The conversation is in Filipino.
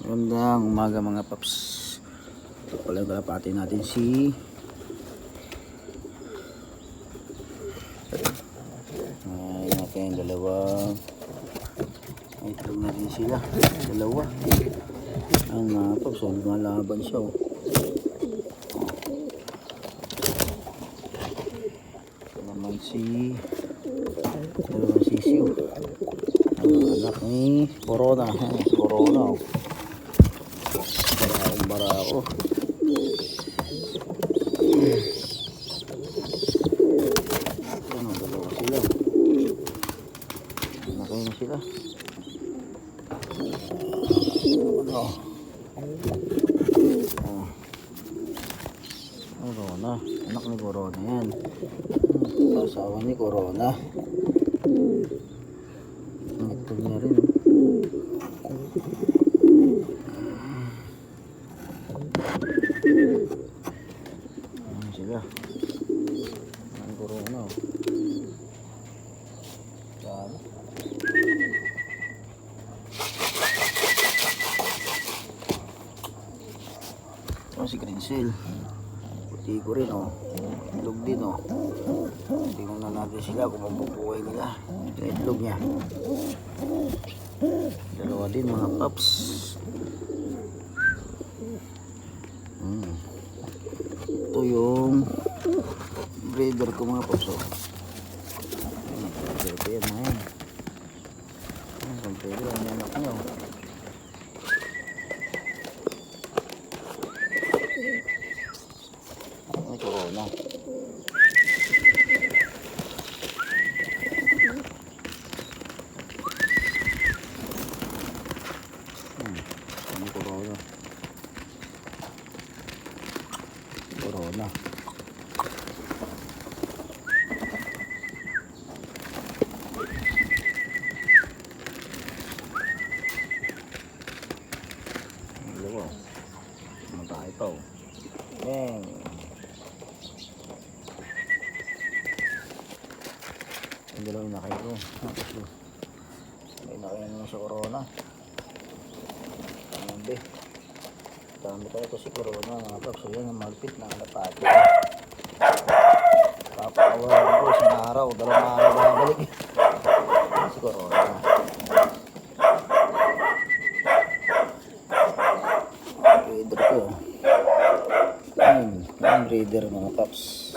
Magandang umaga mga paps. Ito pala yung kalapati natin si ay natin dalawa. Ay itlog na rin sila. Dalawa. Ang mga paps, lumalaban siya oh. Ito naman si dalawang sisiw. Ang anak ni Corona. Si Corona oh. Barako. Ano, dalawa sila. Nakay na sila. Oh. Oh. Corona. Anak ni Corona yan. Asawa ni Corona. Ito niya rin. Ayan sila. Ang Corona. Dami. Ito si Grinsel. Puti ko rin oh. Itlog din oh. Tingnan na natin sila kung mabubuhay nila. Ito itlog niya. Dalawa din mga pups. Ito yung breeder ko mga pups oh. Breeder ko yan mga yan. Ang breeder ang anak niya oh. May Corona. May Corona. Corona. Dalawa. Matay pa oh. Bang. Ang dalawang nakay ko. May nakay naman sa Corona. Hindi. Dami tayo ito si Corona mga paps. So yan ang malpit na kalapati. Papawalan ko isang araw. Dalawang araw babalik. Si Corona. Breeder ko. Ang breeder mga paps.